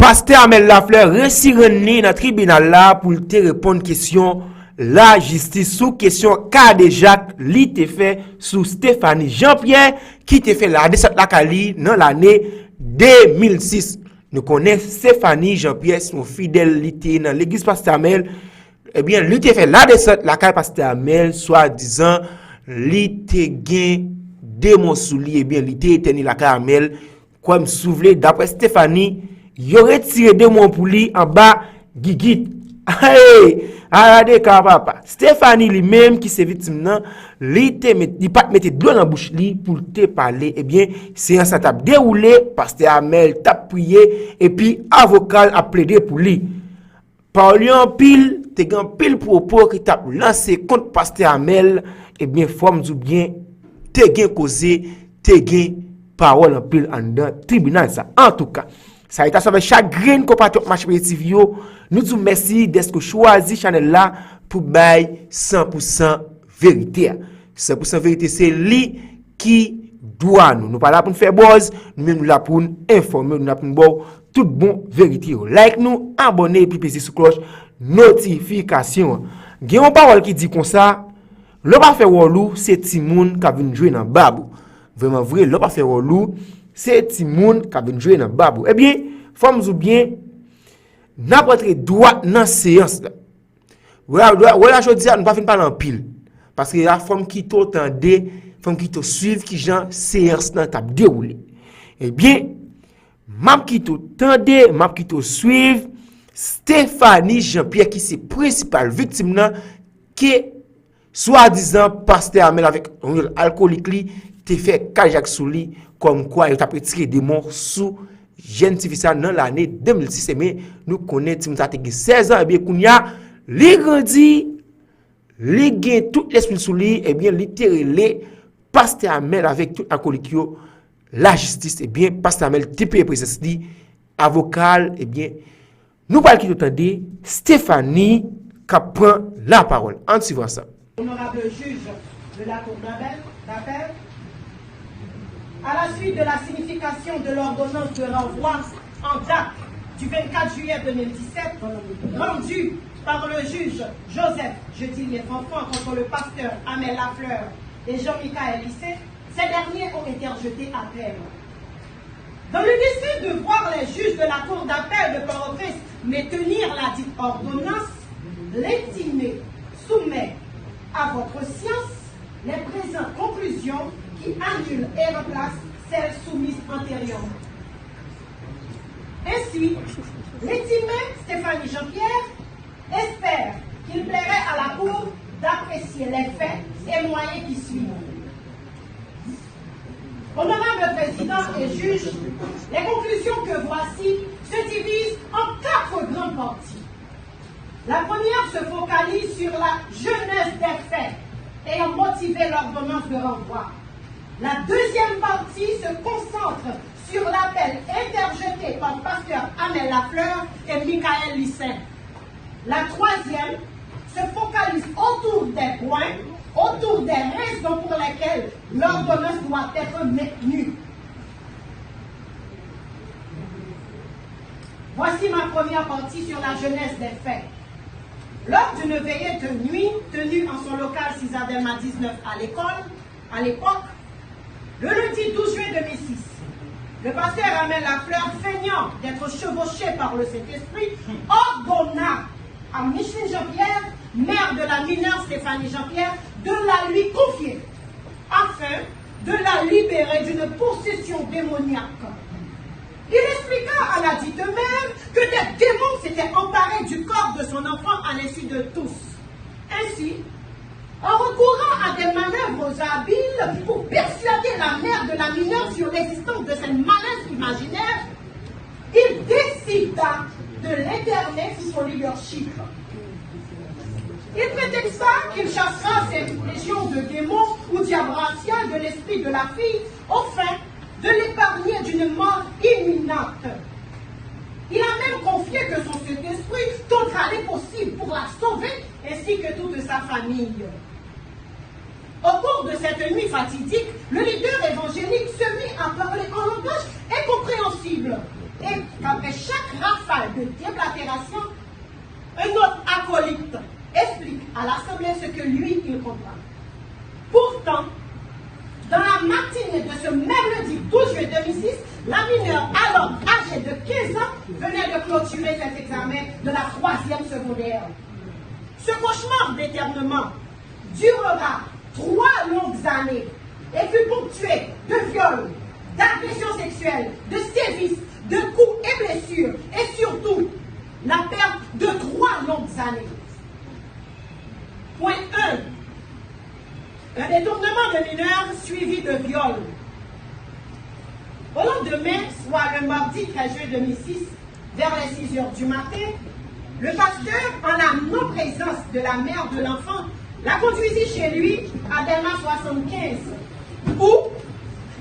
Pasteur Amel Lafleur resireni dans le tribunal là pour te répondre question la justice sous question cas de Jacques li te fait sous Stéphanie Jean-Pierre qui te fait la descente la Cali dans l'année 2006. Nous connaissons Stéphanie Jean-Pierre son fidèle li te dans l'église Pasteur Amel. Eh bien, li te fait la descente la Cali Pasteur Amel soi-disant li te gain démon sous li. Eh bien, li te tenu la Cali Amel comme souvelé d'après Stéphanie. Yo retiré de mon pour lui en bas gigit. Hey, regardez papa. Stéphanie lui-même qui c'est victime nan, li pas mettre de l'eau dans bouche li pour te parler. Eh bien, séance a t'a déroulé, pasteur Amel t'a prié et puis avocat a plaidé pour lui. Par lui en pile, te gan pile propos qui t'a lancé contre pasteur Amel, eh bien, forme du bien te gen causé, te gen parole en pile en dans tribunal ça. En tout cas, ça a été sauvé chagrin compatriote match TV yo. Nous disons merci d'être choisi channel là pour bail 100% vérité. 100% vérité c'est lui qui doit nous. Nous pas là pour nous faire buzz, nous même là pour nous informer, nous là pour nous voir toute bonne vérité. Like nous, abonnez et puis peser sur cloche notification. Gen une parole qui dit comme ça, le pas faire relou, c'est Timoun qui vient jouer dans babou. Vraiment vrai, le pas faire relou, c'est Timoun qui vient jouer dans babou. Eh bien, faut nous bien n'importe droit dans séance là. Voilà je dis nous pas fin parler en pile parce que la femme qui t'entendait, femme qui te suivre qui genre séance dans t'a déroulé. Eh bien, m'a qui t'entendait, m'a qui te suivre Stéphanie Jean-Pierre qui c'est principal victime là qui soi-disant pasteur Amel avec un alcoolique li te fait kajak sous lui comme quoi il t'a tiré des morts sous jeune ça dans l'année 2006 mais nous connaissons Timothy a 16 ans et bien kounya li grandi li gen tout l'esprit sous lui et bien littéralement pasteur Amel avec tout alcoolique la justice et bien pasteur Amel type présence dit avocat et bien nous parlons qui t'entendez Stéphanie qui prend la parole en suivant ça. Honorable juge de la Cour d'appel, à la suite de la signification de l'ordonnance de renvoi en date du 24 juillet 2017, rendue par le juge Joseph Jeudi-Lefranfant contre le pasteur Amel Lafleur et Jean-Michel Lycée, ces derniers ont été rejetés à peine. Dans le dessein de voir les juges de la Cour d'appel de Port-au-Prince maintenir la dite ordonnance, l'estimé soumet à votre science les présentes conclusions qui annulent et remplacent celles soumises antérieurement. Ainsi, l'estimé Stéphanie Jean-Pierre espère qu'il plairait à la Cour d'apprécier les faits et moyens qui suivent. Honorable Président et juge, les conclusions que voici se divisent en 4 grandes parties. La première se focalise sur la jeunesse des faits ayant motivé l'ordonnance de renvoi. La deuxième partie se concentre sur l'appel interjeté par pasteur Amel Lafleur et Michael Lycée. La troisième se focalise autour des points, autour des raisons pour lesquelles l'ordonnance doit être maintenue. Voici ma première partie sur la jeunesse des faits. Lors d'une veillée de nuit tenue en son local Cisadema 19 à l'époque, le lundi 12 juillet 2006, le pasteur Amel Lafleur, feignant d'être chevauché par le Saint-Esprit, ordonna à Micheline Jean-Pierre, mère de la mineure Stéphanie Jean-Pierre, de la lui confier, afin de la libérer d'une possession démoniaque. Il expliqua à la dite mère que des démons s'étaient emparés du corps de son enfant à l'insu de tous. Ainsi, en recourant à des manœuvres habiles pour persuader la mère de la mineure sur l'existence de cette malaise imaginaire, il décida de l'interner sous son leadership. Il prétexta qu'il chassera ces légions de démons ou diabratiales de l'esprit de la fille, afin de l'épargner d'une mort imminente. Il a même confié que son Saint-Esprit tentera les possibles pour la sauver, ainsi que toute sa famille. Au cours de cette nuit fatidique, le leader évangélique se mit à parler en langage incompréhensible et et qu'après chaque rafale de déblatération, un autre acolyte explique à l'Assemblée ce que lui, il comprend. Pourtant, dans la matinée de ce mercredi 12 juillet 2006, la mineure, alors âgée de 15 ans, venait de clôturer cet examen de la 3e secondaire. Ce cauchemar d'éternement durera 3 longues années et fut ponctué de viols, d'agressions sexuelles, de sévices, de coups et blessures, et surtout la perte de 3 longues années. Point 1. Un détournement de mineurs suivi de viol. Au lendemain, soit le mardi 13 juillet 2006, vers les 6 heures du matin, le pasteur, en la non-présence de la mère de l'enfant, la conduisit chez lui à Delma 75, où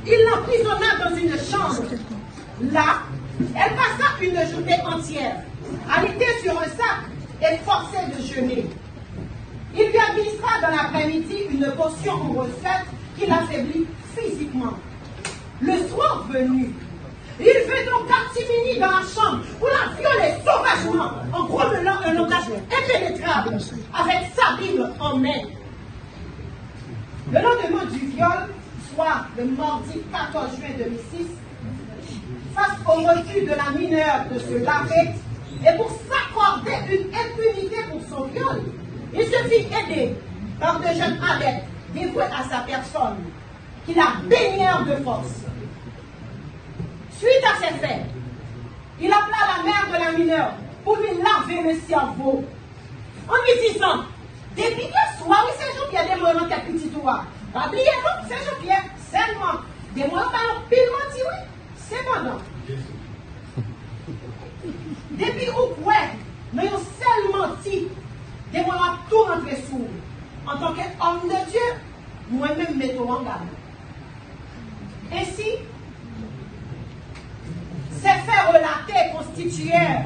il l'emprisonna dans une chambre. Là, elle passa une journée entière, alitée sur un sac et forcée de jeûner. Il lui administra dans l'après-midi une potion en recette qui l'affaiblit physiquement. Le soir venu, il fut donc catimini dans la chambre pour la violer sauvagement en grommelant un langage impénétrable avec sa Bible en main. Le lendemain du viol, soit le mardi 14 juin 2006, face au refus de la mineure de se laver et pour s'accorder une impunité pour son viol, il se fit aider par de jeunes adeptes dévoués à sa personne, qui la baignèrent de force. Suite à ces faits, il appela la mère de la mineure pour lui laver le cerveau, en lui disant: depuis que soir, oui, c'est Jean-Pierre, des mots dans tes petits toits. Pas oublier, non, c'est Jean-Pierre, seulement. Des mots dans pile menti, oui, c'est pendant. Depuis où, ouais, nous avons seulement menti. Des mots à tout rentrer sous. En tant qu'homme de Dieu, moi-même mettons en garde. Ainsi, ces faits relatés constituèrent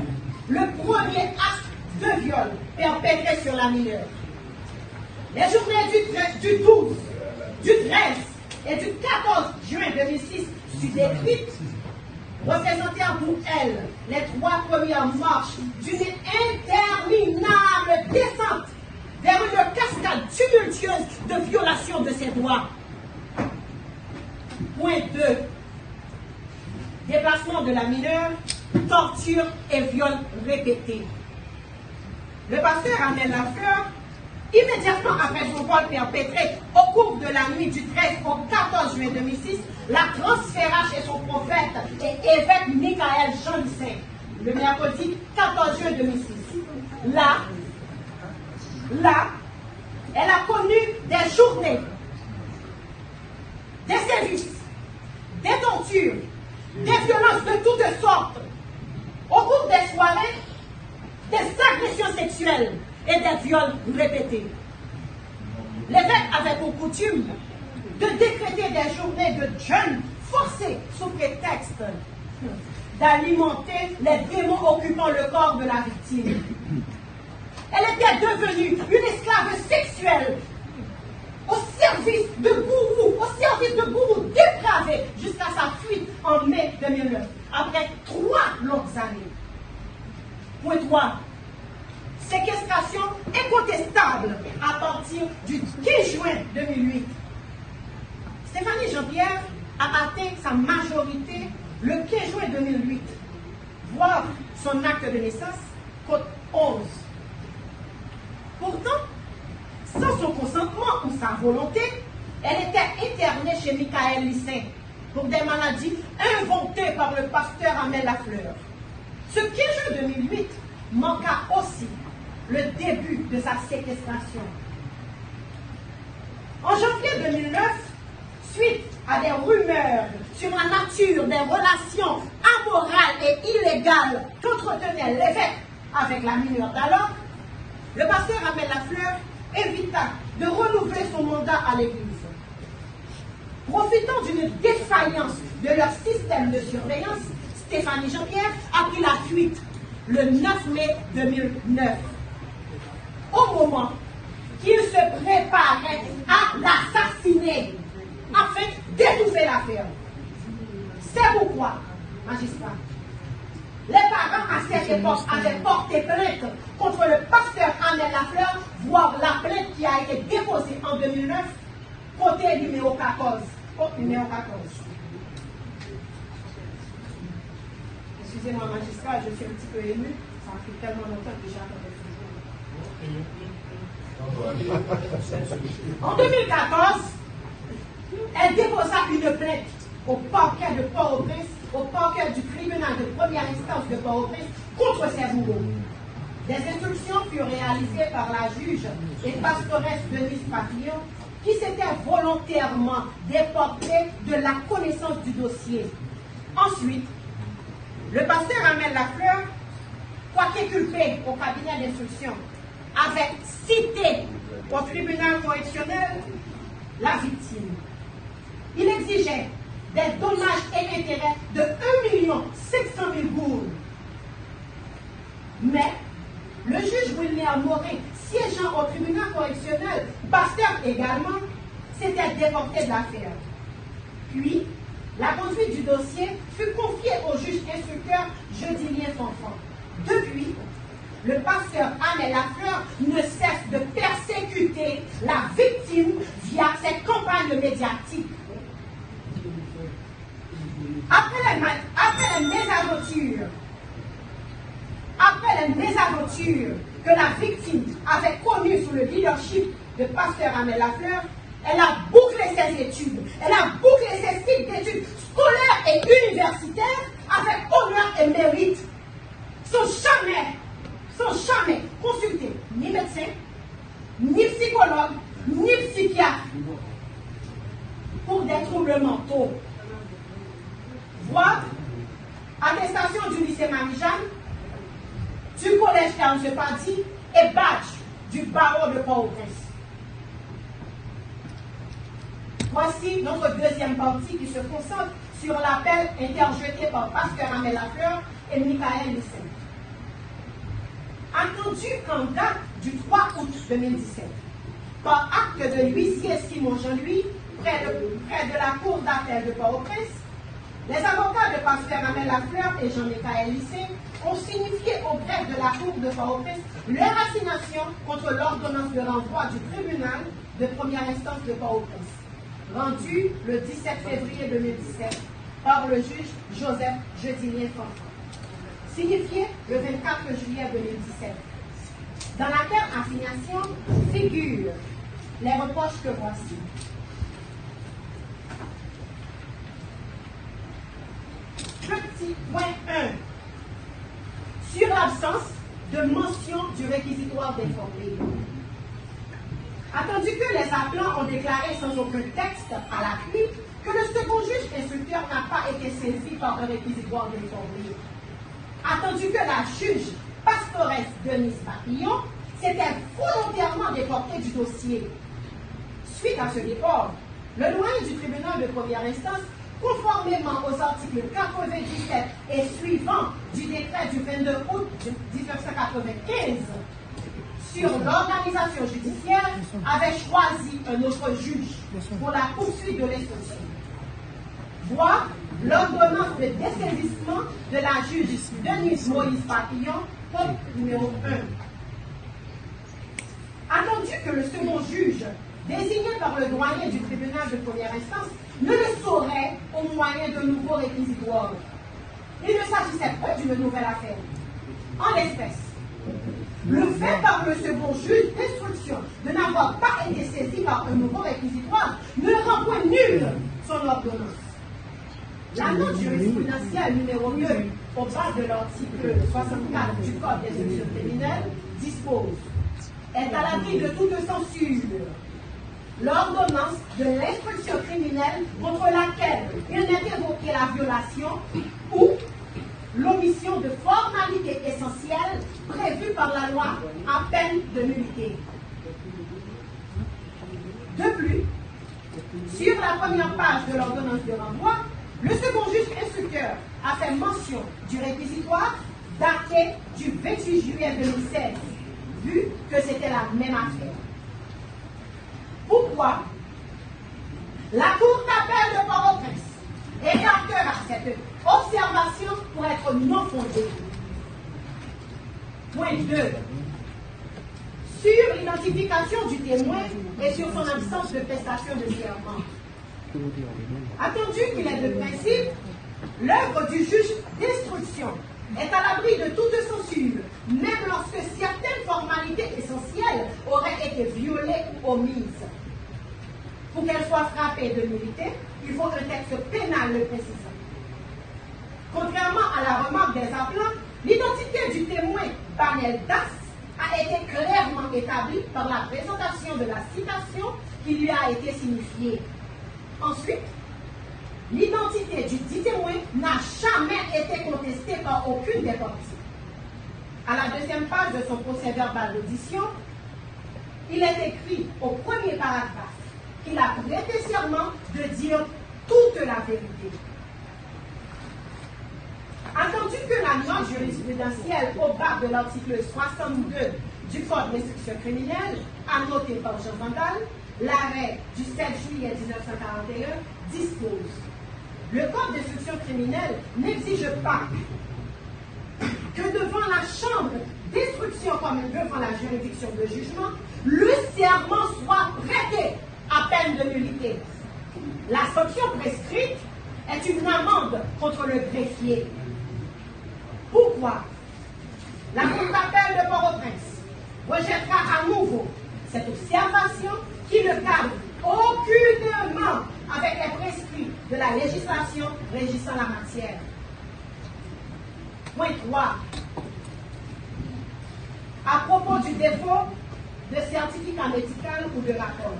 le premier acte de viol perpétré sur la mineure. Les journées du 12, du 13 et du 14 juin 2006 sur décrites représentèrent pour elle les 3 premières marches d'une interminable descente vers une cascade tumultueuse de violation de ses droits. Point 2. Déplacement de la mineure, torture et viol répétés. Le pasteur Amel Lafleur, immédiatement après son vol perpétré au cours de la nuit du 13 au 14 juillet 2006, la transféra chez son prophète et évêque Michael Jean-Lucin, le mercredi 14 juillet 2006. Là, elle a connu des journées, des sévices, des tortures, des violences de toutes sortes. Au cours des soirées, des agressions sexuelles et des viols répétés. L'évêque avait pour coutume de décréter des journées de jeûne forcés sous prétexte d'alimenter les démons occupant le corps de la victime. Elle était devenue une esclave sexuelle au service de gourous dépravés jusqu'à sa fuite en mai 2009, après 3 longues années. Point 3. Séquestration incontestable à partir du 15 juin 2008. Stéphanie Jean-Pierre a atteint sa majorité le 15 juin 2008, voire son acte de naissance, code 11. Pourtant, sans son consentement ou sa volonté, elle était internée chez Michael Lissin pour des maladies inventées par le pasteur Amel Lafleur. Ce 15 juin 2008 manqua aussi le début de sa séquestration. En janvier 2009, suite à des rumeurs sur la nature des relations amorales et illégales qu'entretenait l'évêque avec la mineure d'alors, le pasteur Amel Lafleur évita de renouveler son mandat à l'Église. Profitant d'une défaillance de leur système de surveillance, Stéphanie Jean-Pierre a pris la fuite le 9 mai 2009. Au moment qu'il se préparait à l'assassiner afin d'étouffer l'affaire. C'est pourquoi, magistrat, Les parents à cette époque avaient porté plainte contre le pasteur Amel Lafleur, voire la plainte qui a été déposée en 2009, côté numéro 14. Côté numéro 14. Excusez-moi, magistrat, je suis un petit peu ému. Ça fait tellement longtemps que j'attendais ce jour. En 2014, elle déposa une plainte au parquet de Port-au-Prince, au parquet du tribunal de première instance de Port-au-Prince contre ses bourreaux. Des instructions furent réalisées par la juge et pastoresse Denise Papillon, qui s'était volontairement déportée de la connaissance du dossier. Ensuite, le pasteur Amel Lafleur, quoiqu'inculpé au cabinet d'instruction, avait cité au tribunal correctionnel la victime. Il exigeait des dommages et intérêts de 1 500 000 gourdes. Mais le juge William Moré, siégeant au tribunal correctionnel, pasteur également, s'était déporté de l'affaire. Puis, la conduite du dossier fut confiée au juge instructeur Jodilien Fanfan. Depuis, le pasteur Amel Lafleur ne cesse de persécuter la victime via ses campagnes médiatiques. Après les mésaventures que la victime avait connues sous le leadership de pasteur Amel Lafleur, elle a bouclé ses études, elle a bouclé ses cycles d'études scolaires et universitaires avec honneur et mérite, sans jamais consulter ni médecin, ni psychologue, ni psychiatre pour des troubles mentaux. Voir attestation du lycée Marie-Jeanne, du collège Carl Parti et badge du barreau de Port-au-Prince. Voici notre deuxième partie qui se concentre sur l'appel interjeté par pasteur Amel Lafleur et Michael Lissin. Entendu en date du 3 août 2017, par acte de l'huissier Simon Jean-Louis, près de la cour d'appel de Port-au-Prince, les avocats de pasteur Amel Lafleur et Jean-Michael Lissin ont signifié au greffe de la cour de Port-au-Prince leur assignation contre l'ordonnance de renvoi du tribunal de première instance de Port-au-Prince, rendue le 17 février 2017 par le juge Joseph Jodilien Fanfan, signifié le 24 juillet 2017. Dans laquelle assignation figurent les reproches que voici. Petit point 1. Sur l'absence de mention du réquisitoire d'informer. Attendu que les appelants ont déclaré sans aucun texte à l'appui que le second juge instructeur n'a pas été saisi par un réquisitoire d'informer. Attendu que la juge pastoresse Denise Papillon s'était volontairement déportée du dossier. Suite à ce déport, le doyen du tribunal de première instance, conformément aux articles 97 et suivants du décret du 22 août 1995 sur l'organisation judiciaire, avait choisi un autre juge pour la poursuite de l'instruction. Voir l'ordonnance de dessaisissement de la juge Denise Moïse Papillon, code numéro 1. Attendu que le second juge, désigné par le doyen du tribunal de première instance, ne le saurait au moyen de nouveaux réquisitoires. Il ne s'agissait pas d'une nouvelle affaire. En l'espèce, le fait par le second juge d'instruction de n'avoir pas été saisi par un nouveau réquisitoire ne rend point nul son ordonnance. La note jurisprudentielle numéro 2 au bas de l'article 64 du Code des instructions criminelles dispose, est à l'abri de toute censure, l'ordonnance de l'instruction criminelle contre laquelle il n'est évoqué la violation ou l'omission de formalités essentielles prévues par la loi à peine de nullité. De plus, sur la première page de l'ordonnance de renvoi, le second juge instructeur a fait mention du réquisitoire daté du 28 juillet 2016, vu que c'était la même affaire. Pourquoi la Cour d'appel de Port-au-Prince est acteur à cette observation pour être non fondée. Point 2. Sur l'identification du témoin et sur son absence de prestation de serment. Attendu qu'il est de principe, l'œuvre du juge d'instruction est à l'abri de toute censure, même lorsque certaines formalités essentielles auraient été violées ou omises. Pour qu'elle soit frappée de nullité, il faut un texte pénal le précisant. Contrairement à la remarque des appelants, l'identité du témoin Banel Das a été clairement établie par la présentation de la citation qui lui a été signifiée. Ensuite, l'identité du dit témoin n'a jamais été contestée par aucune des parties. À la deuxième page de son procès-verbal d'audition, il est écrit au premier paragraphe qu'il a prêté serment de dire toute la vérité. Attendu que la note jurisprudentielle au bas de l'article 62 du Code d'instruction criminelle, annoté par Jean Vandal, l'arrêt du 7 juillet 1941 dispose: le Code d'instruction criminelle n'exige pas que devant la chambre d'instruction comme devant la juridiction de jugement, le serment soit prêté à peine de nullité. La sanction prescrite est une amende contre le greffier. Pourquoi la Cour d'appel de Port-au-Prince rejettera à nouveau cette observation qui ne cadre aucunement avec les prescrits de la législation régissant la matière. Point 3. À propos du défaut de certificat médical ou de rapport.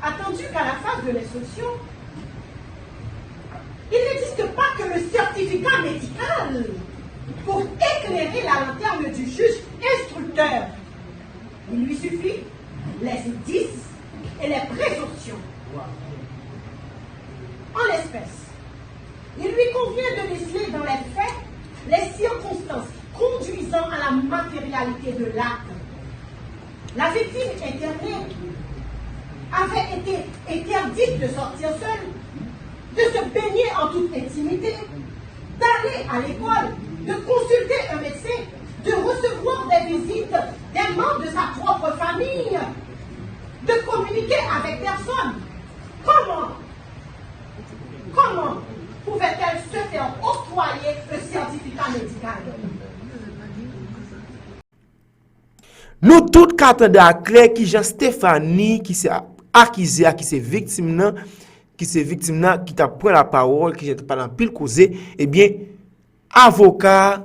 Attendu qu'à la phase de l'instruction, il n'existe pas que le certificat médical pour éclairer la lanterne du juge instructeur. Il lui suffit les indices et les présomptions. En l'espèce, il lui convient de déceler dans les faits les circonstances conduisant à la matérialité de l'acte. La victime internée avait été interdite de sortir seule, de se baigner en toute intimité, d'aller à l'école, de consulter un médecin, de recevoir des visites des membres de sa propre famille, de communiquer avec personne. Comment pouvait-elle se faire octroyer le certificat médical? Nous toutes qu'attendons à clair qui Jean Stéphanie qui s'est accusé, qui s'est victime qui t'a pris la parole, qui j'étais pas dans pile causé, eh bien avocat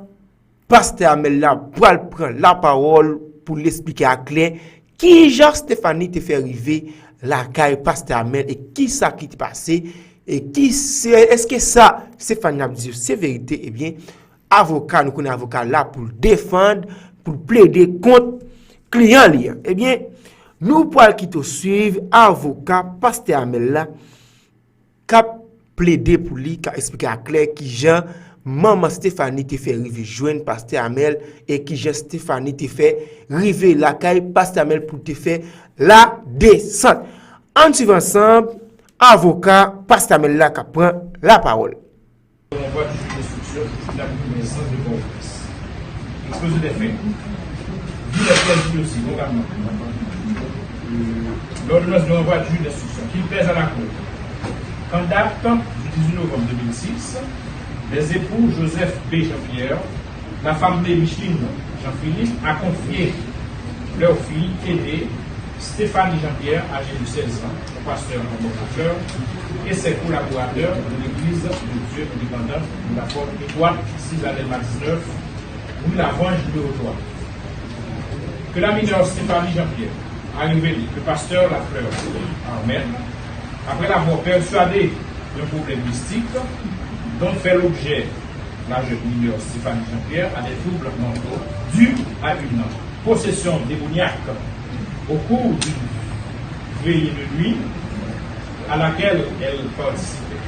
pasteur Amel là pour prendre la parole pour l'expliquer à clair qui Jean Stéphanie te fait arriver la caille pasteur Amel et qui ça qui t'est passé et qui c'est est-ce que ça Stéphanie a dit c'est vérité. Eh bien avocat, nous connaissons avocat là pour défendre, pour plaider contre client lié. Eh bien nous pour qui te suivre avocat pasteur Amel là cap plaider pour lui, qui expliquer à clair qui Jean maman Stéphanie te fait arriver joindre pasteur Amel et qui Jean Stéphanie te fait arriver la caille pasteur Amel pour te faire la descente. En suivant ensemble avocat pasteur Amel là qui prend la parole. On voit du juge d'instruction qui a pris connaissance de confiance. Exposé des faits. Vu la pièce du dossier, l'ordonnance de renvoi du juge d'instruction qui pèse à la Cour. En date du 18 novembre 2006, les époux Joseph B. Jean-Pierre, la femme de Micheline Jean-Philippe, a confié leur fille aînée, Stéphanie Jean-Pierre, âgée de 16 ans, au pasteur collaborateur, et ses collaborateurs de l'Église de Dieu indépendante de la forme étoile 6 Adelma 19, rue La Vange numéro 3. Que la mineure Stéphanie Jean-Pierre a révélé que le pasteur Lafleur Armel, après l'avoir persuadé d'un problème mystique dont fait l'objet la jeune mineure Stéphanie Jean-Pierre a des troubles mentaux dus à une possession démoniaque au cours d'une veillée de nuit à laquelle elle participait.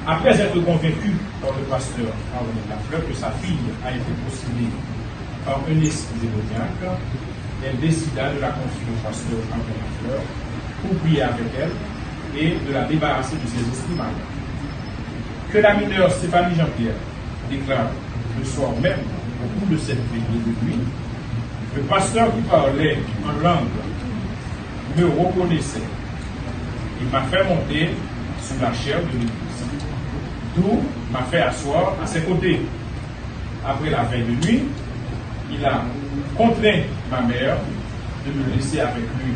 Après être convaincue par le pasteur Henri Lafleur que sa fille a été possédée par un esprit démoniaque, elle décida de la confier au pasteur Henri Lafleur pour prier avec elle et de la débarrasser de ses esprits malades. que la mineure Stéphanie Jean-Pierre déclare le soir même, au cours de cette veillée de nuit, le pasteur qui parlait en langue me reconnaissait. Il m'a fait monter sur la chaire de l'église, d'où m'a fait asseoir à ses côtés. Après la veille de nuit, il a contraint ma mère de me laisser avec lui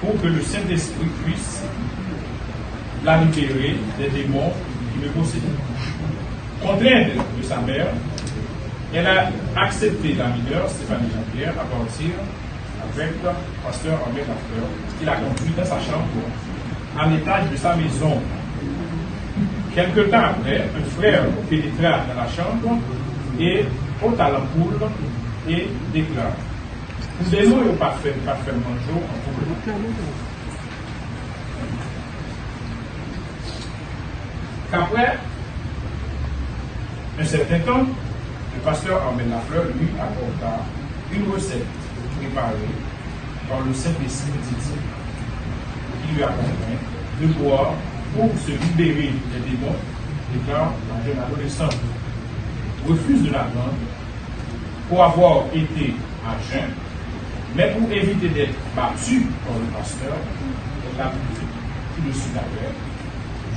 pour que le Saint-Esprit puisse la libérer des démons qui me possédaient. Contrainte de sa mère, elle a accepté la mineure Stéphanie Jean-Pierre à partir avec le pasteur Ahmed Lafleur, qui l'a conduit dans sa chambre à l'étage de sa maison. Quelque temps après, un frère pénétra dans la chambre et ôta l'ampoule et déclare: vous des mots parfaitement jour en tout. Qu'après un certain temps, le pasteur Ahmed Lafleur lui apporta une recette préparée par le Saint-Esprit Didier, qui lui accompagne de boire pour se libérer des démons, déclare la jeune adolescente. Refuse de la prendre pour avoir été à jeun, mais pour éviter d'être battue par le pasteur, elle a bu tout de suite avec.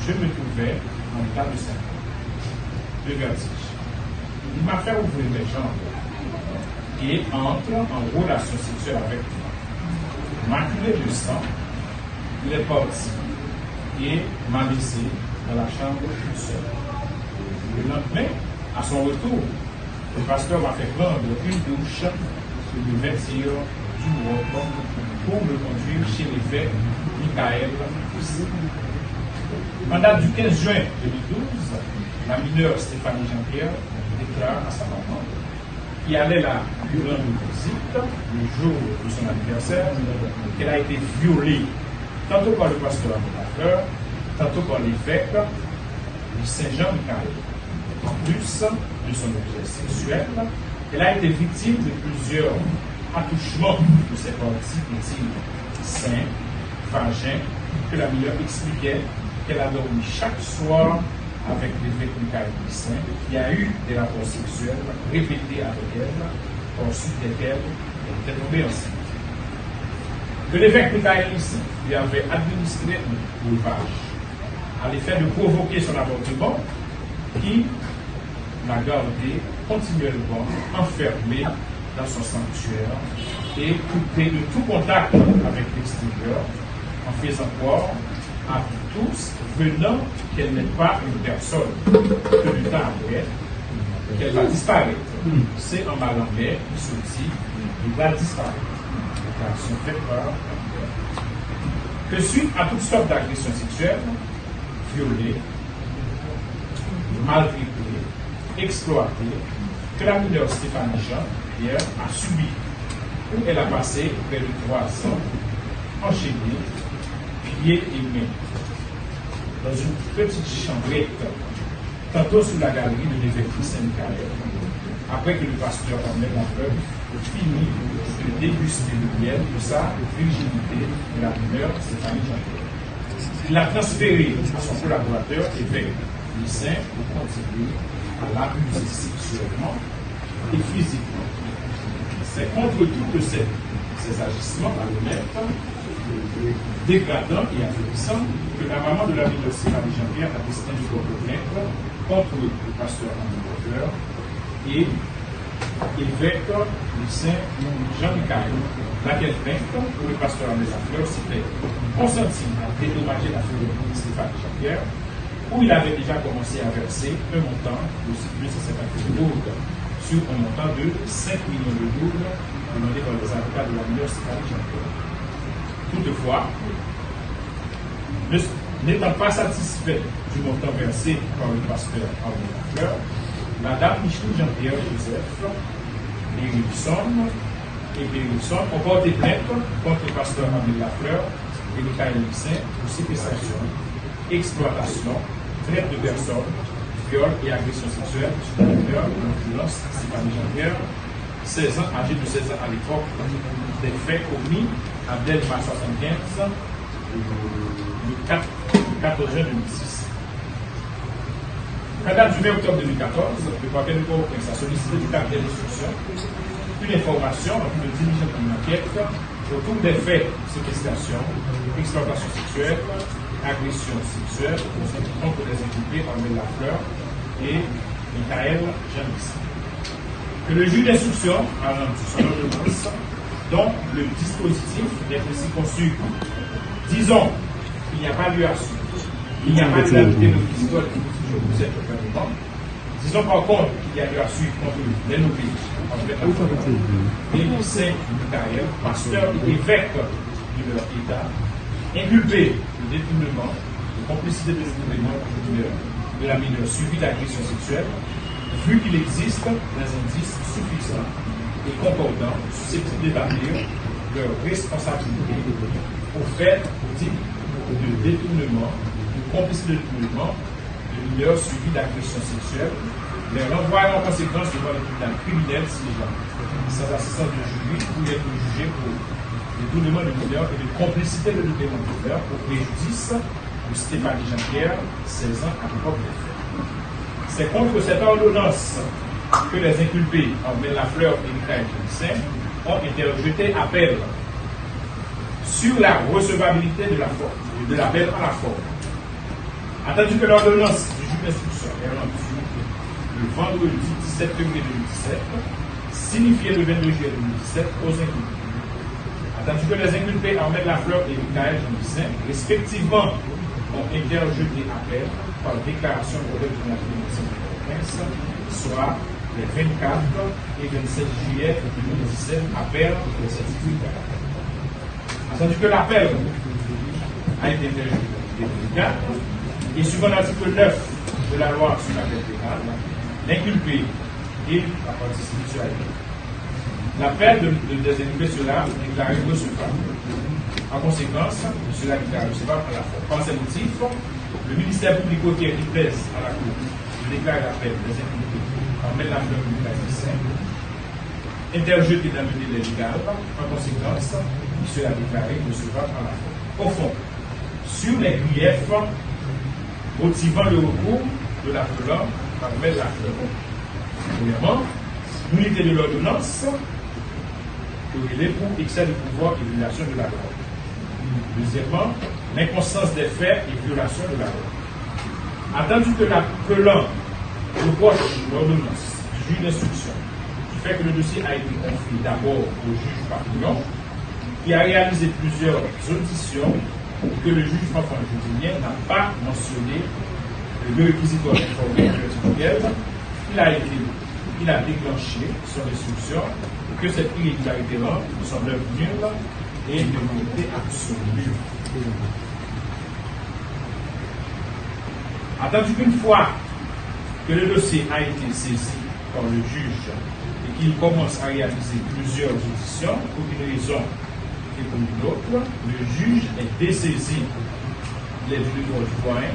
Je me trouvais en état de symptôme, de vertige. Il m'a fait ouvrir les jambes et entre en relation sexuelle avec moi. Maculé de sang, il est parti et m'a laissé dans la chambre tout seul. Le lendemain, à son retour, le pasteur m'a fait prendre une douche et me vêtir du robe pour me conduire chez l'évêque Michael Poussy. En date du 15 juin 2012, la mineure Stéphanie Jean-Pierre déclare à sa maman qui allait la lui rendre visite le jour de son anniversaire qu'elle a été violée tantôt par le pasteur Lafleur, tantôt par l'évêque du Saint-Jean-Michel. En plus de son objet sexuel, elle a été victime de plusieurs attouchements de ses parties intimes, seins, vagins, que la mineure expliquait qu'elle a dormi chaque soir avec l'évêque Michael Lissin, qui a eu des rapports sexuels répétés avec elle, ensuite desquels elle était tombée enceinte. Que l'évêque Michael Lissin lui avait administré un breuvage à l'effet de provoquer son avortement, qui l'a gardé continuellement enfermé dans son sanctuaire et coupé de tout contact avec l'extérieur, en faisant croire à tous venant qu'elle n'est pas une personne, que du temps après, qu'elle va disparaître. C'est un mal en mer qui se dit, il va disparaître. Déclaration faite par que suite à toute sorte d'agression sexuelle, violée, maltraitée, exploitée, que la mineure Stéphanie Jean-Pierre a subi, où elle a passé près de 3 ans, enchaînée, pieds et mains, dans une petite chambrette, tantôt sous la galerie de l'évêque Saint-Michel, après que le pasteur Ahmed Lafleur fini de déguster le miel de sa virginité de la mineure Stéphanie Jean-Pierre. Il l'a transféré à son collaborateur évêque Lissin pour continuer à l'abuser sexuellement et physiquement. C'est contre toutes ces agissements malhonnêtes, dégradants et affaiblissants que la maman de la mineure Stéphanie Jean-Pierre a décidé de porter plainte contre le pasteur Ahmed Lafleur et évêque du Saint-Jean-Michel, laquelle plainte pour le pasteur Ahmed Lafleur s'était consenti à dédommager la fille de Stéphanie Jean-Pierre, où il avait déjà commencé à verser un montant de 250 000 lourdes sur un montant de 5 millions de lourdes demandé par les avocats de la mineure Stéphanie Jean-Pierre. Toutefois, n'étant pas satisfait du montant versé par le pasteur Ahmed Lafleur, Madame Micheline Jean-Pierre Joseph, Berylson et Berylson ont porté plainte contre le pasteur Ahmed Lafleur et Michael Lissin pour séquestration, exploitation, traite de personnes, viol et agression sexuelle sur la mineure, en l'occurrence Stéphanie Jean-Pierre, 16 ans, âgée de 16 ans à l'époque, des faits commis à Delma 75 le 14 juin 2006. En date du 20 octobre 2014, le parquet de Port-au-Prince a sollicité du caractère d'instruction une information en vue de diriger une enquête autour des faits de séquestration, exploitation sexuelle, agression sexuelle contre les inculpés Armel Lafleur et Michael Janis. Que le juge d'instruction a rendu son ordonnance dont le dispositif est ainsi conçu. Disons qu'il n'y a pas lieu à suivre. Il n'y a pas de l'habitude de l'histoire qui vous êtes au gouvernement. Disons par contre qu'il y a lieu à suivre contre les novices et Saint-Michael, pasteur et évêque de leur État, inculpé de détournement, de complicité de détournement de la mineure suivie d'agression sexuelle, vu qu'il existe des indices suffisants et concordants susceptibles d'établir leur responsabilité au fait dit de détournement, de complicité de détournement de mineurs suivis d'agression sexuelle, les renvoyant en conséquence devant le tribunal criminel si les gens, sans assistance de jury, ou être jugés pour détournement de mineurs et de complicité de détournement de mineurs au préjudice de Stéphanie Jean-Pierre, 16 ans à l'époque des faits. C'est contre cette ordonnance que les inculpés Armel Lafleur et Michael Janis ont interjeté appel sur la recevabilité de l'appel à la forme. Attendu que l'ordonnance du juge d'instruction est rendue le vendredi 17 février 2017, signifié le 22 juillet 2017 aux inculpés. Attendu que les inculpés Armel Lafleur et Michael Janis, respectivement, ont interjeté appel par déclaration au tribunal de soit les 24 et 27 juillet 2017, appel de certificat. Attendu que l'appel a été interjeté et suivant l'article 9 de la loi sur l'appel pénal, l'inculpé et la partie spirituelle. L'appel des inculpés sera déclaré recevable. En conséquence, cela est déclaré recevable à la fois. Par ces motifs, le ministère public requiert qui plaise à la Cour de déclarer l'appel des inculpés Armel Lafleur et Michael Janis, interjeté dans le délai légal. En conséquence, il sera déclaré recevable à la fois. Au fond, sur les griefs motivant le recours de l'appelant Armel Lafleur. Premièrement, nullité de l'ordonnance corrélée pour excès de pouvoir et violation de la loi. Deuxièmement, l'inconstance des faits et violation de la loi. Attendu que l'appelant reproche l'ordonnance du juge d'instruction, qui fait que le dossier a été confié d'abord au juge Papillon, qui a réalisé plusieurs auditions, que le juge François Judilien n'a pas mentionné le réquisitoire informé duquel il a déclenché son instruction, que cette irrégularité semble nulle et de volonté absolue. Attendu qu'une fois que le dossier a été saisi par le juge et qu'il commence à réaliser plusieurs auditions, pour une raison et pour une autre, le juge est dessaisi les droits du doyen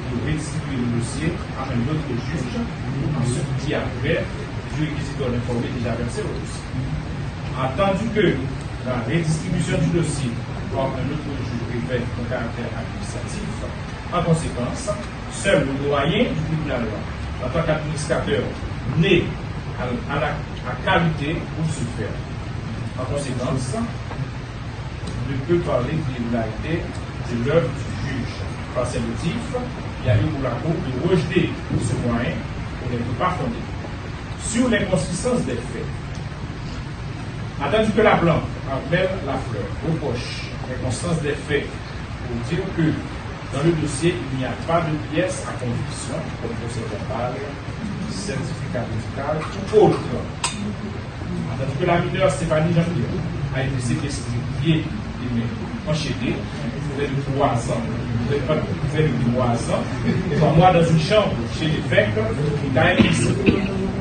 pour restituer le dossier à un autre juge, en ce qui avait du réquisitoire informé déjà versé au dossier. Attendu que la redistribution du dossier par un autre juge revêt un caractère administratif, en conséquence, seul le doyen du tribunal, en tant qu'administrateur, né à qualité pour ce faire. En conséquence, ne peut parler d'irrégularité de l'œuvre du juge. Par ces motifs, il y a eu pour la Cour de rejeter ce moyen pour ne pas fondé. Sur l'inconsistance des faits, attendu que la blanche Armel Lafleur reproche l'inconstance des faits pour dire que dans le dossier, il n'y a pas de pièce à conviction, comme procès verbal, certificat médical ou autre. Attendu que la mineure Stéphanie Jean-Pierre a été séquestrée, pieds et mains enchaînés, près de 3 ans, près de 3 ans, par mois dans une chambre chez l'évêque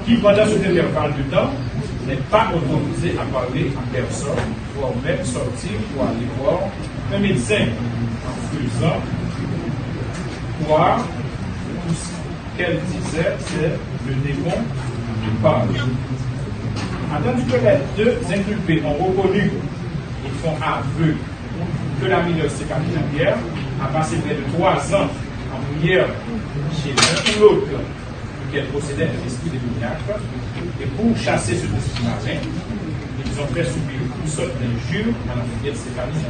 qui, pendant cet intervalle de temps, n'est pas autorisé à parler à personne, voire même sortir pour aller voir un médecin en faisant croire tout ce qu'elle disait, c'est le démon de parle. Attendu que les deux inculpés ont reconnu et font aveu que la mineure Stéphanie Jean-Pierre a passé près de 3 ans en prière chez l'un ou l'autre lequel possédait un esprit démoniaque, et pour chasser ce esprit malin, ils ont fait subir toutes sortes d'injures à la fille de Stéphanie.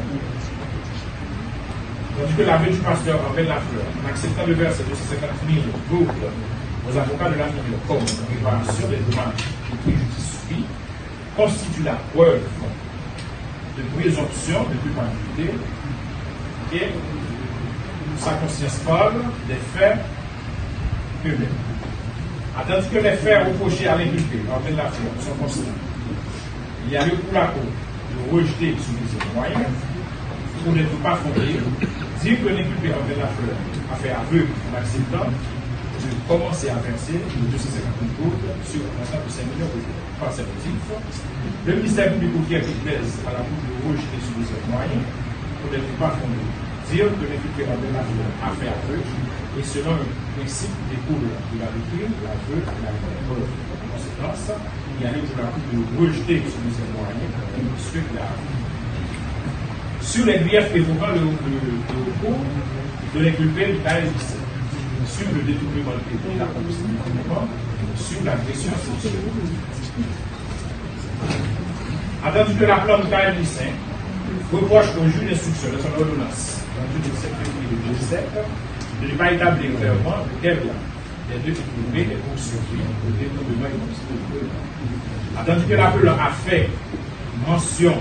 Tandis que l'aveu du pasteur envers la fleur, en acceptant le verset de 250 000 boucles aux avocats de la famille comme réparation des dommages et préjudice subis, constitue la preuve de présomption de culpabilité et sa conscience parle des faits eux-mêmes. Tandis que les faits reprochés à l'inculpé envers la fleur sont constants, il y a lieu pour la cour de rejeter sous les moyens pour ne pas fonder, dire que l'inculpé envers la fleur a fait aveu en acceptant de commencer à verser les 250 000 gouttes sur un montant de 5 millions de euros. Par ces motifs, le ministère public qui pèse à la cour de rejeter sous les moyens pour ne pas fonder, dire que l'inculpé envers la fleur a fait aveu et selon le principe découle de la doctrine, l'aveu et la preuve. En conséquence, il y a lieu pour la cour de rejeter sous les moyens ce qu'il a aveu. Sur les griefs évoquant le recours de l'inculpé du cas existant, sur le détournement de péché, la complicité du mouvement, sur l'agression sexuelle. Attendu que la plante du cas existant reproche au juge d'instruction de son ordonnance, dans le 17 février 2017, de ne pas établir clairement lequel des deux inculpés est poursuivi au détournement et complicité. Attendu que l'appel a fait mention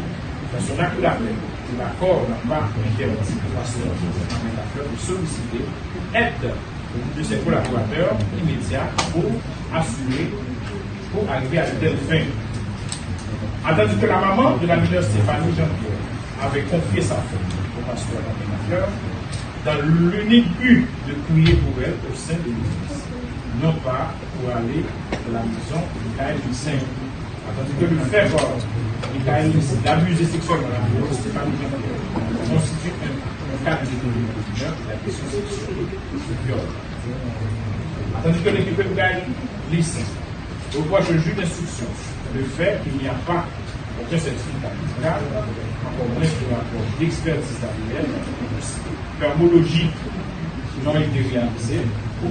dans son acte d'appel l'accord n'a pas interdit le pasteur avec la fleur de solliciter aide de ses collaborateurs immédiats pour arriver à de telles fins. Attendu que la maman de la mineure Stéphanie Jean-Pierre avait confié sa fille au pasteur avec la fleur dans l'unique but de prier pour elle au sein de l'église, non pas pour aller de la maison du Caïn du Saint. Tandis que le fait d'abuser sexuellement la mineure Stéphanie Jean-Pierre constitue un cas de détournement de mineur de la question sexuelle de viol. Tandis que l'équipe de Caïn lycée reproche au juge d'instruction le fait qu'il n'y a pas aucun certificat médical, encore moins de rapport d'expertise d'ADN, permologique n'ont été réalisés pour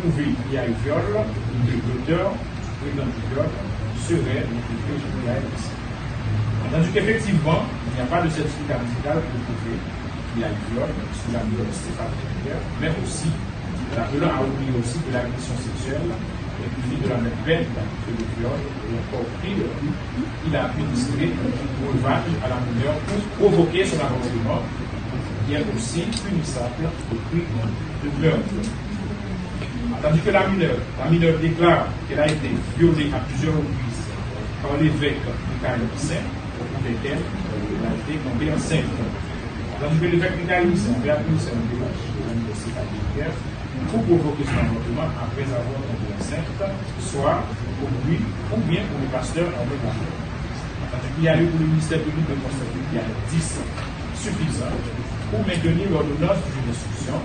prouver qu'il y a eu viol, que l'auteur prétend du viol serait l'inculpé général. Tandis qu'effectivement, il n'y a pas de certificat médical pour prouver qu'il y a eu viol sur la mineure Stéphanie, mais aussi, l'appelant à oublier aussi que l'agression sexuelle est punie de la même peine que le viol, et encore pire, il a administré un breuvage à la mineure pour provoquer son avortement, qui est aussi punissable au prix de meurtre. Tandis que la mineure déclare qu'elle a été violée à plusieurs reprises par l'évêque Michael Saint, avec elle, elle a été tombée enceinte. Tandis que l'évêque Michael Saint avait appelé un village de l'université catholique pour provoquer son avortement après avoir tombé enceinte, soit pour lui ou bien pour le pasteur en même temps. Tandis qu'il y a eu pour le ministère public de constater qu'il y a 10 suffisants pour maintenir l'ordonnance du juge d'instruction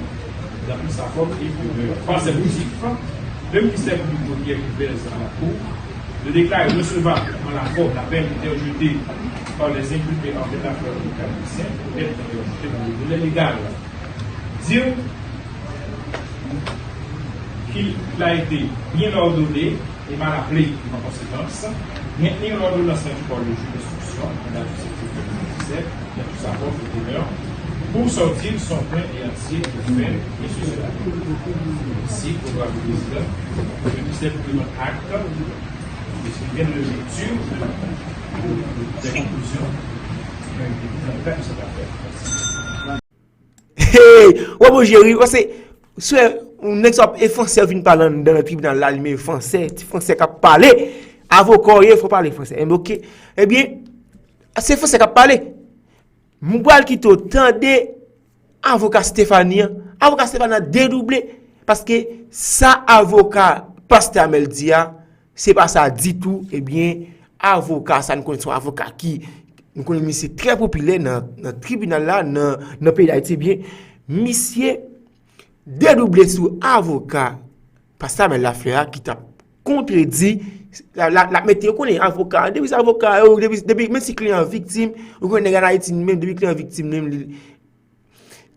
dans toute sa forme et par ses motifs, le ministère public qui pèse à la Cour le déclare recevable en la forme la peine interjetée par les inculpés en fait l'affaire du catholique pour être interjetée dans le délai légal. Dire qu'il a été bien ordonné et mal appelé en conséquence, maintenir l'ordonnance par le juge d'instruction en date du 7 février 2017 dans toute sa forme de demeure pour sortir son plein et entier de fait et sur cela. Ici, au droit du président, le ministère public acte de ce qui vient de lecture des conclusions qui ont été mises en place de cette affaire. Hey, ouais, bon, Jerry, c'est un exemple, et français vient parler dans le tribunal là, mais français qui parle, avocat, il faut parler français. Ok, eh bien, c'est français qui parle. Moual qui t'entendait avocat Stéphanie a dédoublé parce que ça avocat pasteur Meldia c'est pas ça dit tout. Eh bien avocat ça nous connaît son avocat qui nous connaît c'est très populaire dans le tribunal là dans le pays d'Haïti. Bien monsieur dédoublé sur avocat pasteur Mel Lafleur qui t'a contredit la météo connaît avocat depuis avocat depuis même si client victime ou connaît en Haïti même depuis client victime même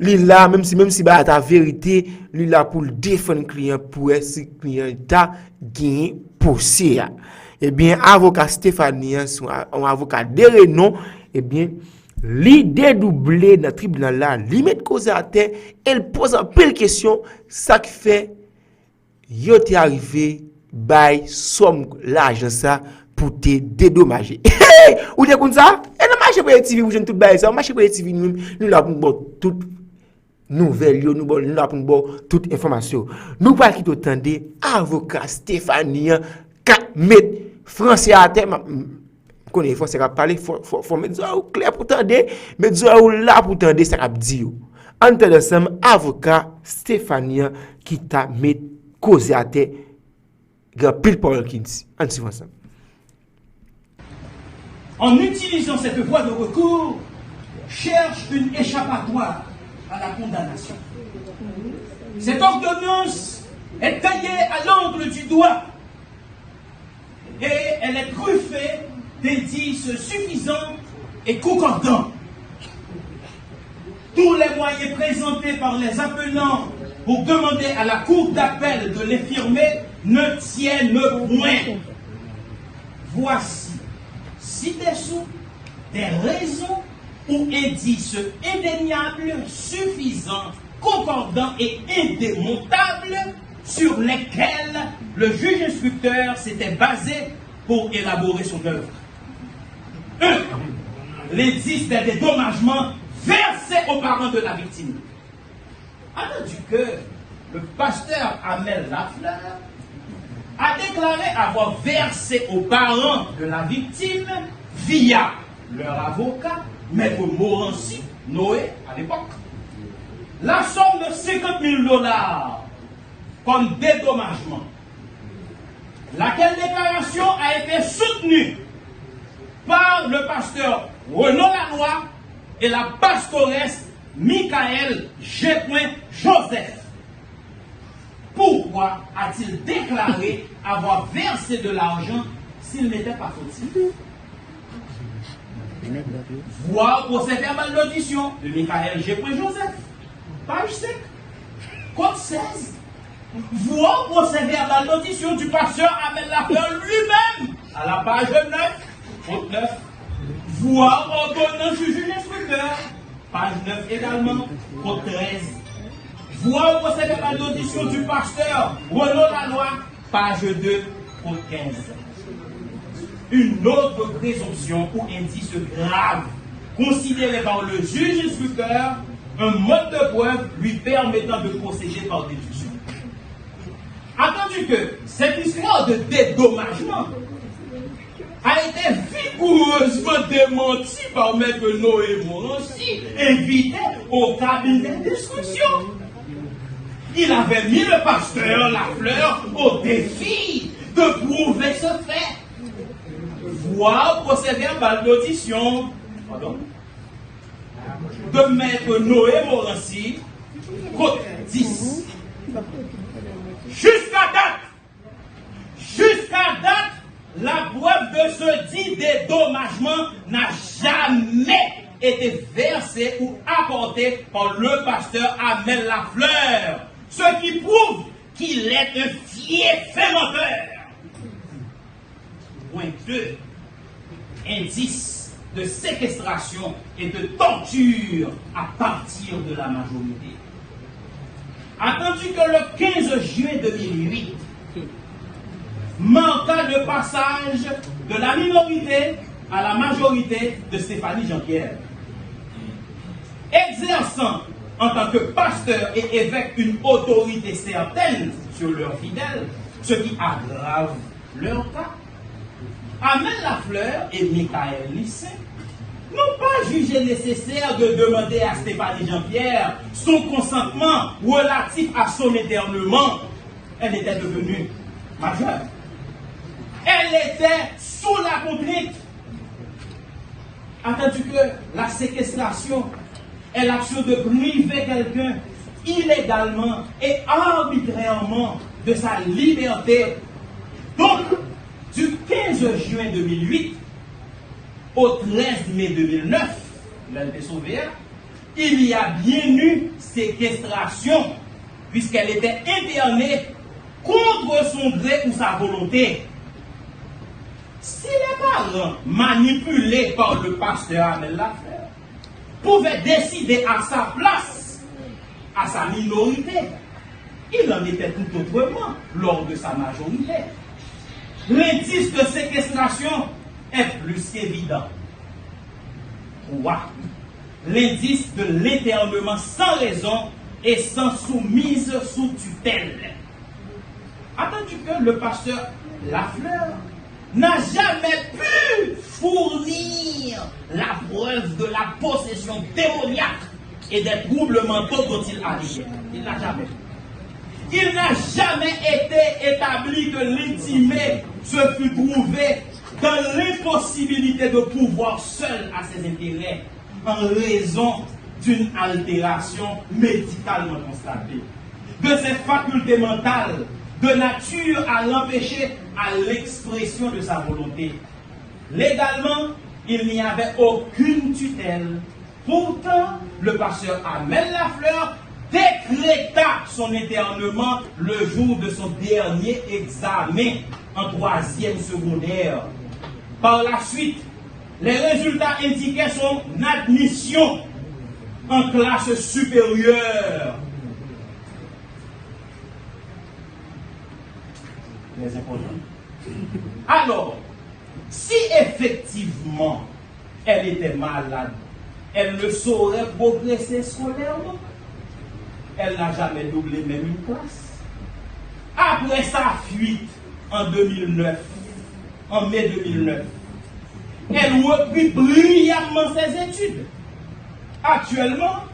Li là, même si bah ta vérité, lui là pour le défendre client pour si client ta gagné procès. Eh bien, avocat Stéphanie, un avocat de renom, eh bien, li dédoublé dans le tribunal là, li met cause à terre, elle pose un peu de questions, ça qui fait, yo t'est arrivé, by somme l'argent ça, pour te dédommager. Ou t'es comme ça? Et le marché pour les TV, vous tout bail ça, marché pour les TV, nous là pour tout nouvelle nous là pour toute information. Nous pas qui t'entendez avocat Stéphanie 4 mètres français à terre connaît français à parler faut mettre ça clair pour tendre mettre ça là pour tendre ça a dit entre ensemble avocat Stéphanie qui t'a met cause à terre grand pile parole qui dit ensemble. En utilisant cette voie de recours, cherche une échappatoire à la condamnation. Cette ordonnance est taillée à l'angle du doigt et elle est truffée d'indices suffisants et concordants. Tous les moyens présentés par les appelants pour demander à la cour d'appel de l'infirmer ne tiennent point. Voici ci-dessous des raisons ou indices indéniables, suffisants, concordants et indémontables sur lesquels le juge instructeur s'était basé pour élaborer son œuvre. 1. L'indice des dédommagements versés aux parents de la victime. Attendu que le pasteur Amel Lafleur a déclaré avoir versé aux parents de la victime via leur avocat, Maître Morancy, Noé à l'époque, la somme de $50,000 comme dédommagement, laquelle déclaration a été soutenue par le pasteur Renaud Lanois et la pastoresse Michael G. Joseph. Pourquoi a-t-il déclaré avoir versé de l'argent s'il n'était pas fautif? Voir procès-verbal d'audition de Michael G. Joseph, page 5, code 16. Voir procès-verbal d'audition du pasteur Amel Lafleur lui-même à la page 9, code 9. Voir ordonnance du juge instructeur, page 9 également, code 13. Voir procès-verbal d'audition du pasteur Renaud Lanois, page 2, code 15. Une autre présomption ou indice grave considéré par le juge instructeur, un mode de preuve lui permettant de procéder par déduction. Attendu que cette histoire de dédommagement a été vigoureusement démentie par Maître Noé Morancy, invité au cabinet d'instruction. Il avait mis le pasteur Lafleur au défi de prouver ce fait. Voir procès-verbal d'audition de Maître Noé Morancy, code 10. Jusqu'à date, la preuve de ce dit dédommagement n'a jamais été versée ou apportée par le pasteur Amel Lafleur, ce qui prouve qu'il est un fier menteur. Point 2. Indice de séquestration et de torture à partir de la majorité. Attendu que le 15 juin 2008 manqua le passage de la minorité à la majorité de Stéphanie Jean-Pierre. Exerçant en tant que pasteur et évêque une autorité certaine sur leurs fidèles, ce qui aggrave leur cas, Amel Lafleur et Michael Lisset n'ont pas jugé nécessaire de demander à Stéphanie Jean-Pierre son consentement relatif à son éternement. Elle était devenue majeure. Elle était sous la contrainte. Attendu que la séquestration est l'action de priver quelqu'un illégalement et arbitrairement de sa liberté. Donc, du 15 juin 2008 au 13 mai 2009, il a été sauvé, il y a bien eu séquestration, puisqu'elle était internée contre son gré ou sa volonté. Si les parents, manipulés par le pasteur Amel Lafleur, pouvaient décider à sa place, à sa minorité, il en était tout autrement lors de sa majorité. L'indice de séquestration est plus qu'évident. 3. L'indice de l'internement sans raison et sans soumise sous tutelle. Attendu que le pasteur Lafleur n'a jamais pu fournir la preuve de la possession démoniaque et des troubles mentaux dont il alléguait. Il n'a jamais pu. Il n'a jamais été établi que l'intimé se fut trouvé dans l'impossibilité de pouvoir seul à ses intérêts en raison d'une altération médicalement constatée, de ses facultés mentales, de nature à l'empêcher à l'expression de sa volonté. Légalement, il n'y avait aucune tutelle. Pourtant, le pasteur Amel Lafleur décréta son internement le jour de son dernier examen en 3e secondaire. Par la suite, les résultats indiquaient son admission en classe supérieure. Les imposants. Alors, si effectivement elle était malade, elle ne saurait progresser scolairement. Elle n'a jamais doublé même une classe. Après sa fuite en 2009, en mai 2009, elle reprit brillamment ses études. Actuellement,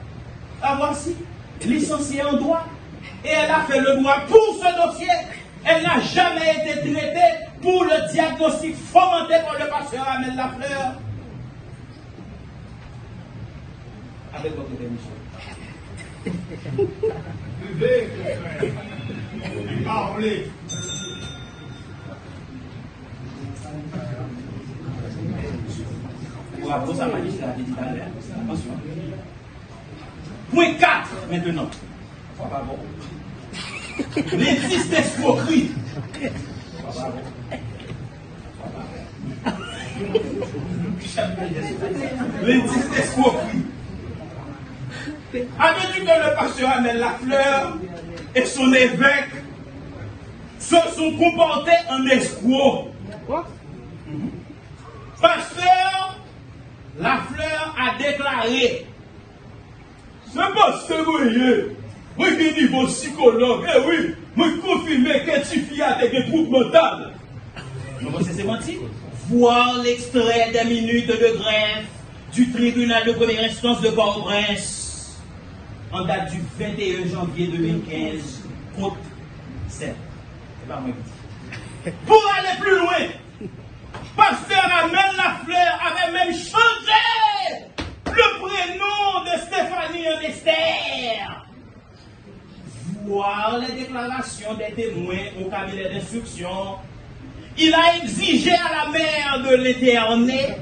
la voici, licenciée en droit. Et elle a fait le droit pour ce dossier. Elle n'a jamais été traitée pour le diagnostic fomenté par le pasteur Amel Lafleur. Avec votre permission. Levez, parlez. Bravo, ça m'a dit, ça a dit tout à l'heure. Attention. Point 4 maintenant. Bravo. L'indice d'escroquerie. L'indice d'escroquerie. Avez-vous que le pasteur Amel Lafleur et son évêque se sont comportés en escrocs? Pasteur Lafleur a déclaré: ce pasteur, oui, qui niveau psychologue, eh oui, moi confirmé que tu fais avec des troubles mentaux. Non, c'est menti. Voir l'extrait des minutes de grève du tribunal de première instance de Port-au-Prince en date du 21 janvier 2015, compte 7. C'est pas moi qui dis. Pour aller plus loin, pasteur Amel Lafleur avait même changé le prénom de Stéphanie en Esther. Voir les déclarations des témoins au cabinet d'instruction, il a exigé à la mère de l'interné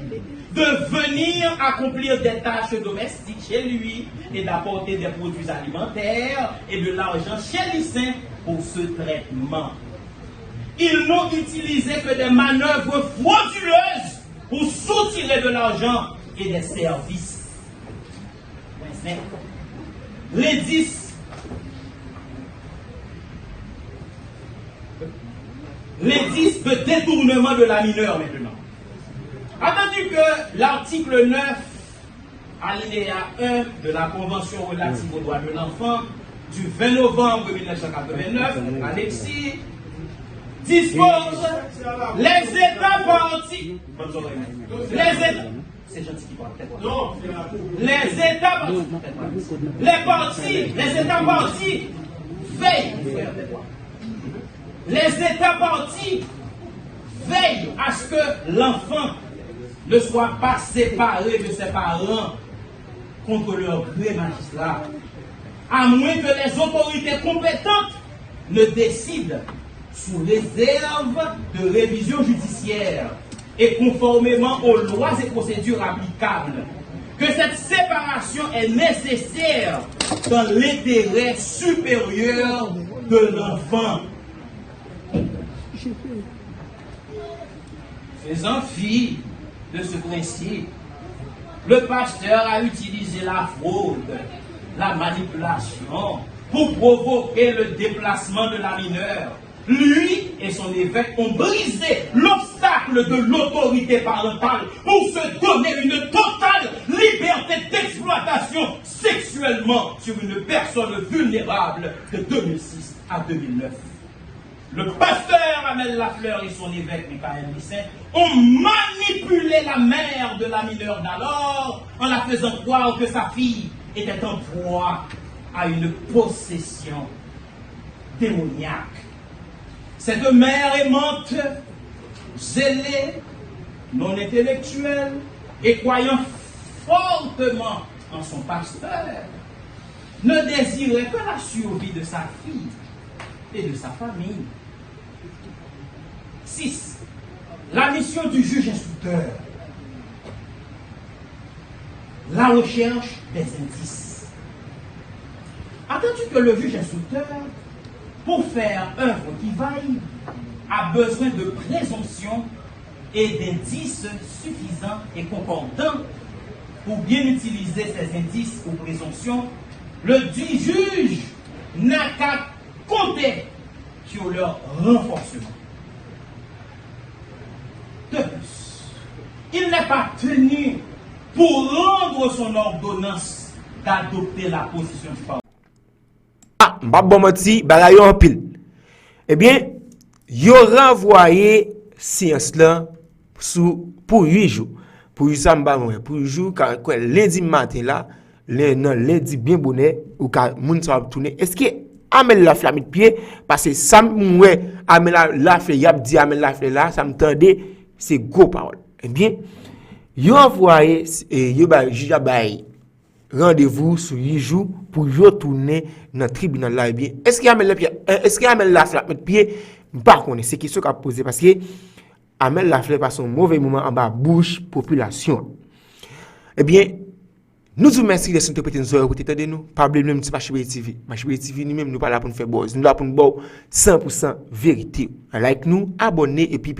de venir accomplir des tâches domestiques chez lui et d'apporter des produits alimentaires et de l'argent chez lycéen pour ce traitement. Ils n'ont utilisé que des manœuvres frauduleuses pour soutirer de l'argent et des services. L'indice de détournement de la mineure maintenant. Attendu que l'article 9, alinéa 1 de la Convention relative aux droits de l'enfant du 20 novembre 1989, annexé, dispose les États partis. C'est gentil qui parle. Les États partis. Les États partis veillent. Les États partis veillent à ce que l'enfant ne soit pas séparé de ses parents contre leur gré magistrat, à moins que les autorités compétentes ne décident sous réserve de révision judiciaire et conformément aux lois et procédures applicables que cette séparation est nécessaire dans l'intérêt supérieur de l'enfant. Faisant fi de ce principe, le pasteur a utilisé la fraude, la manipulation pour provoquer le déplacement de la mineure. Lui et son évêque ont brisé l'obstacle de l'autorité parentale pour se donner une totale liberté d'exploitation sexuellement sur une personne vulnérable de 2006 à 2009. Le pasteur Amel Lafleur et son évêque Michael Lissin ont manipulé la mère de la mineure d'alors en la faisant croire que sa fille était en proie à une possession démoniaque. Cette mère aimante, zélée, non intellectuelle et croyant fortement en son pasteur, ne désirait que la survie de sa fille et de sa famille. 6. La mission du juge instructeur. La recherche des indices. Attends-tu que le juge instructeur, pour faire œuvre qui vaille, a besoin de présomption et d'indices suffisants et concordants pour bien utiliser ces indices ou présomptions? Le dit juge n'a qu'à compter sur leur renforcement. De plus, il n'est pas tenu pour rendre son ordonnance d'adopter la position du parlement. Ah, m'babon menti, bagay yo en pile. Eh bien, yo renvoyé séance là pour 8 jours. Pour 8 ça m'ba moi, pour 8 jours quand lundi matin là, lundi bien bonnet ou ka moun sa tourner. Est-ce que Amel Lafleur mit pied parce que ça m'oué Amel Lafleur y a dit Amel Lafleur là, ça m'tendait c'est gros parole. Eh bien, yo envoyé yo ba juge bay rendez-vous sur 8 jours pour retourner dans le tribunal là. Eh bien, est-ce qu'il Amel Lafleur met pied? Par contre, c'est question qu'a posé parce que Amel Lafleur passe un mauvais moment en bas bouche population. Eh bien, nous vous remercions de s'interpréter nous écouter de nous. Pas oublier même Machibé TV. Machibé TV nous même nous pas là pour nous faire buzz. Nous là pour nous 100% vérité. Like nous, abonnez et puis